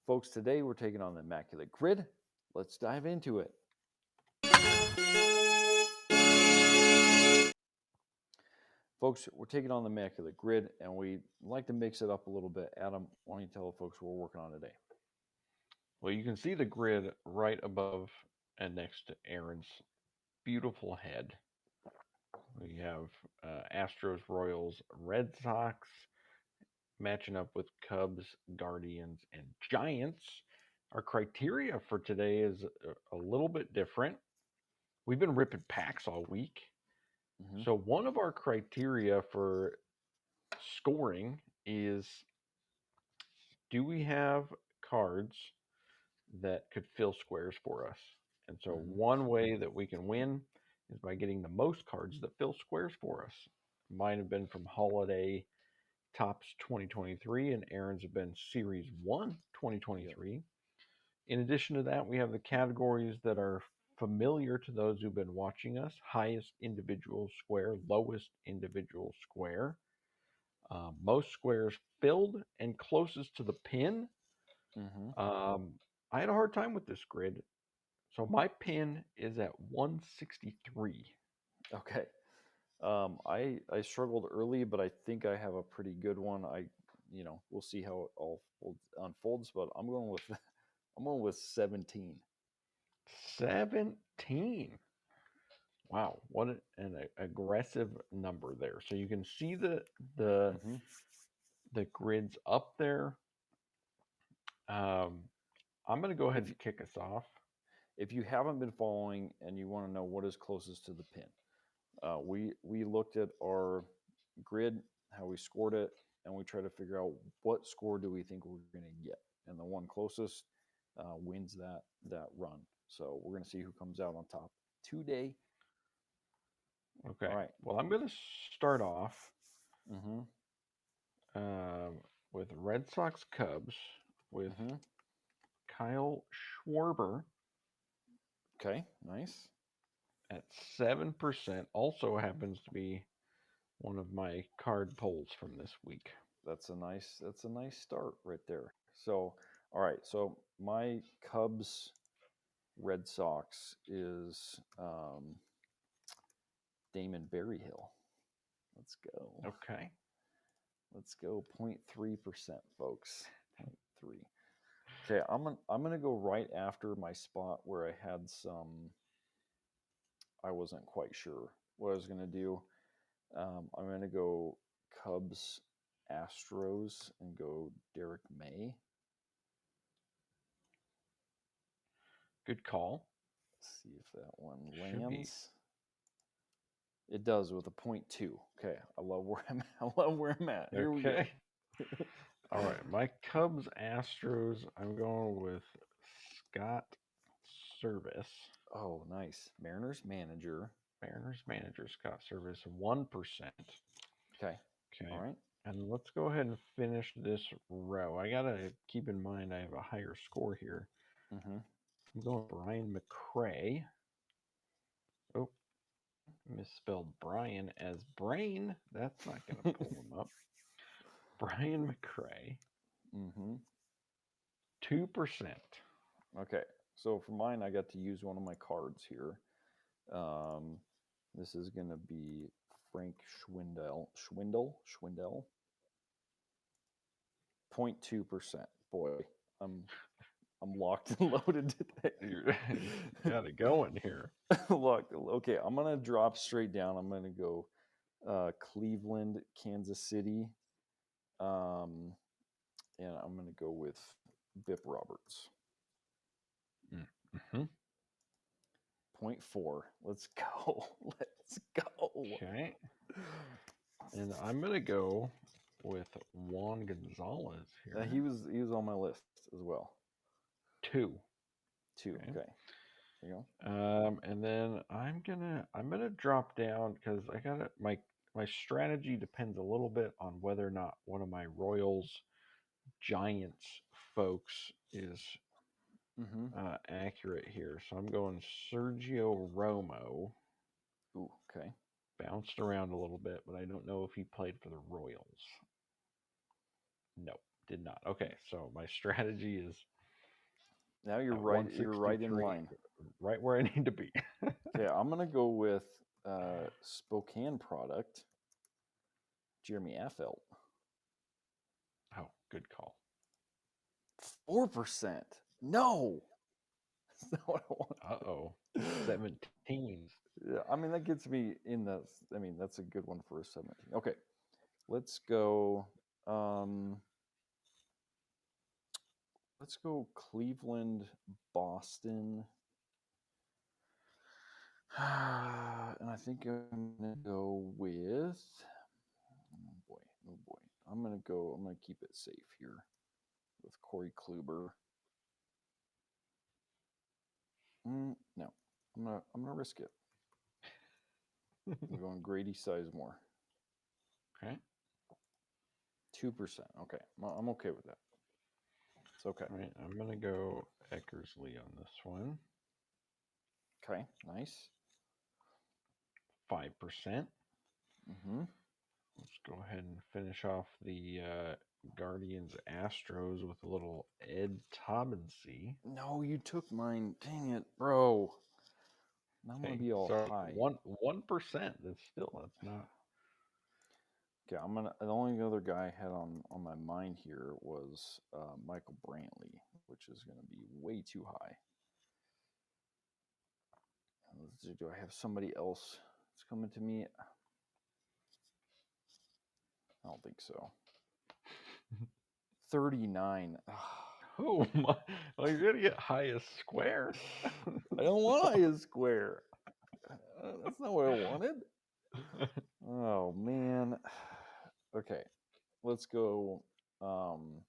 Folks, today we're taking on the Immaculate Grid. Let's dive into it. Folks, we're taking on the Immaculate Grid, and we like to mix it up a little bit. Adam, why don't you tell the folks what we're working on today? Well, you can see the grid right above and next to Aaron's beautiful head. We have Astros, Royals, Red Sox matching up with Cubs, Guardians, and Giants. Our criteria for today is a little bit different. We've been ripping packs all week. Mm-hmm. So, one of our criteria for scoring is, do we have cards that could fill squares for us? And so, one way that we can win is by getting the most cards that fill squares for us. Mine have been from Holiday Tops 2023, and Aaron's have been Series 1 2023. Yep. In addition to that, we have the categories that are familiar to those who've been watching us: highest individual square, lowest individual square, most squares filled, and closest to the pin. I had a hard time with this grid. So my pin is at 163. Okay. I struggled early, but I think I have a pretty good one. We'll see how it all unfolds, but I'm going with 17. 17. Wow, what an aggressive number there. So you can see the grids up there. I'm going to go ahead and kick us off. If you haven't been following and you want to know what is closest to the pin, we looked at our grid, how we scored it, and we try to figure out what score do we think we're going to get, and the one closest wins that run. So we're going to see who comes out on top today. Okay. All right. Well, I'm going to start off with Red Sox Cubs with Kyle Schwarber. Okay, nice. At 7%, also happens to be one of my card polls from this week. That's a nice start right there. So, all right. So my Cubs Red Sox is Damon Berryhill. Let's go. Okay. Let's go 0.3%, folks. 0.3. Okay, I'm gonna go right after my spot where I had some. I wasn't quite sure what I was gonna do. I'm gonna go Cubs, Astros, and go Derek May. Good call. Let's see if that one lands. It does with a 0.2. Okay, I love where I'm at. Here we go. All right, my Cubs Astros. I'm going with Scott Service. Oh, nice. Mariners manager Scott Service, 1%. Okay. All right. And let's go ahead and finish this row. I gotta keep in mind I have a higher score here. I'm going Brian McRae. Oh, misspelled Brian as Brain. That's not going to pull him up. Brian McRae. 2%. Okay. So for mine, I got to use one of my cards here. This is going to be Frank Schwindel. 0.2%. Boy, I'm locked and loaded today. You got it going here. Locked. Okay, I'm gonna drop straight down. I'm gonna go Cleveland, Kansas City, and I'm gonna go with Bip Roberts. 0.4. Let's go. Let's go. Okay. And I'm gonna go with Juan Gonzalez here. He was on my list as well. 2. Okay. There you go. And then I'm gonna drop down because I got my strategy depends a little bit on whether or not one of my Royals Giants folks is accurate here. So I'm going Sergio Romo. Ooh, okay. Bounced around a little bit, but I don't know if he played for the Royals. No, did not. Okay, so my strategy is Now you're at right. You're right in 163, line. right where I need to be. Okay, I'm gonna go with Spokane product, Jeremy Affelt. Oh, good call. 4%. No, that's not what I want. Uh-oh. 17s. Yeah, I mean that gets me in the. I mean that's a good one for a 17. Okay, let's go. Let's go Cleveland, Boston. And I think I'm gonna go with. Oh boy, oh boy. I'm gonna keep it safe here with Corey Kluber. No, I'm gonna risk it. We're going Grady Sizemore. Okay. 2%. Okay, I'm okay with that. It's okay. All right, I'm going to go Eckersley on this one. Okay, nice. 5%. Mm-hmm. Let's go ahead and finish off the Guardians Astros with a little Ed Taubensee. No, you took mine. Dang it, bro. Now I'm gonna be all high. 1%. That's not. Okay, The only other guy I had on my mind here was Michael Brantley, which is gonna be way too high. Do I have somebody else that's coming to me? I don't think so. 39. Oh my! Well, you're gonna get highest square. I don't want highest square. That's not what I wanted. Oh man. Okay, let's go. I'm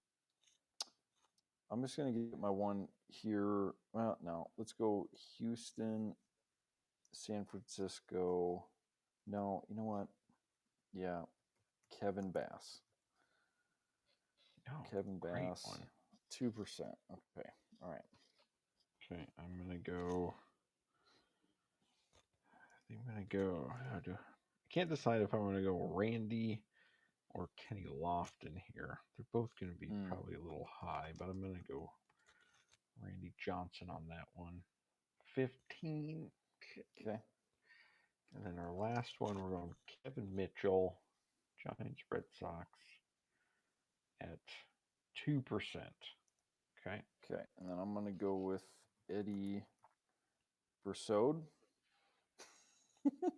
just gonna get my one here. Well, no, let's go Houston, San Francisco. No, you know what? Yeah, Kevin Bass. Oh, Kevin great Bass, one. 2%. Okay, all right. Okay, I'm gonna go. I think I'm gonna go. I can't decide if I'm gonna go Randy or Kenny Lofton here. They're both gonna be probably a little high, but I'm gonna go Randy Johnson on that one. 15. Okay. And then our last one, we're going Kevin Mitchell, Giants Red Sox at 2%. Okay. Okay, and then I'm gonna go with Eddie Brissode.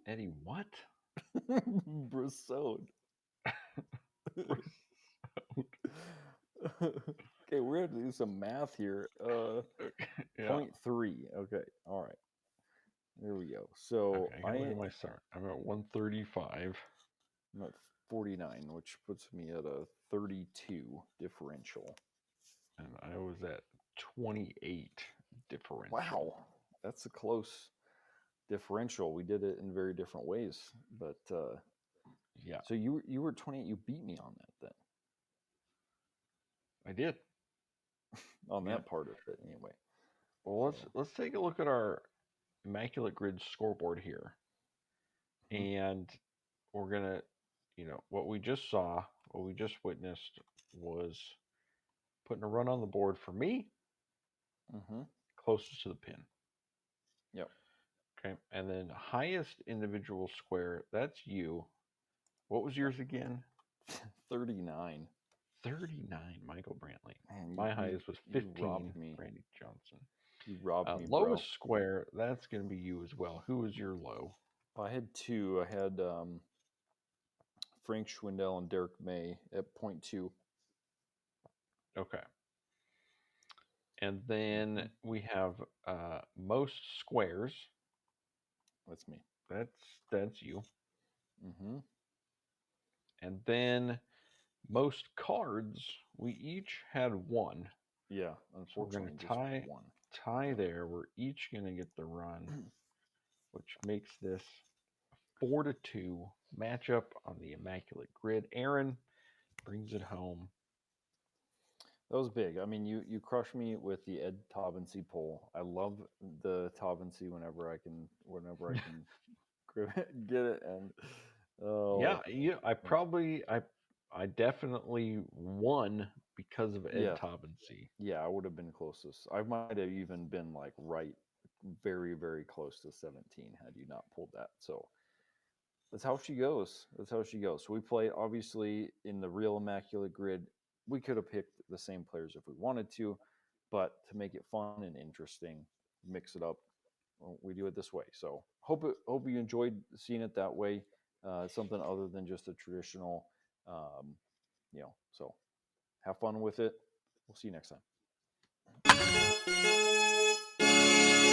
Eddie, what? Brissode. Okay, we're gonna do some math here. Yeah. 0.3. Okay, all right. There we go. So okay, I gotta look at my start. I'm at 135. I'm at 49, which puts me at a 32 differential. And I was at 28 differential. Wow, that's a close differential. We did it in very different ways, but yeah. So you were 28. You beat me on that then. I did. On that part of it, anyway. Well, let's take a look at our Immaculate Grid scoreboard here, and we're gonna, what we just saw, what we just witnessed was putting a run on the board for me, closest to the pin. Yep. Okay, and then highest individual square, that's you. What was yours again? 39. 39, Michael Brantley. Man, my highest was 15, you robbed me. Randy Johnson. You robbed me, lowest bro. square, that's going to be you as well. Who was your low? I had two. I had Frank Schwindel and Derek May at 0.2. Okay. And then we have most squares. That's me. That's you. And then most cards, we each had one. Yeah, unfortunately, so we're going to tie there. We're each going to get the run, which makes this 4-2 matchup on the Immaculate Grid. Aaron brings it home. That was big. I mean, you crushed me with the Ed Taubensee poll. I love the Taubensee whenever I can get it. And I definitely won because of Ed, Yeah. Tob, and C. Yeah, I would have been closest. I might have even been like right, very, very close to 17 had you not pulled that. So that's how she goes. That's how she goes. So we play obviously in the real Immaculate Grid. We could have picked the same players if we wanted to, but to make it fun and interesting, mix it up, well, we do it this way. So hope you enjoyed seeing it that way. Something other than just a traditional, um, So have fun with it. We'll see you next time.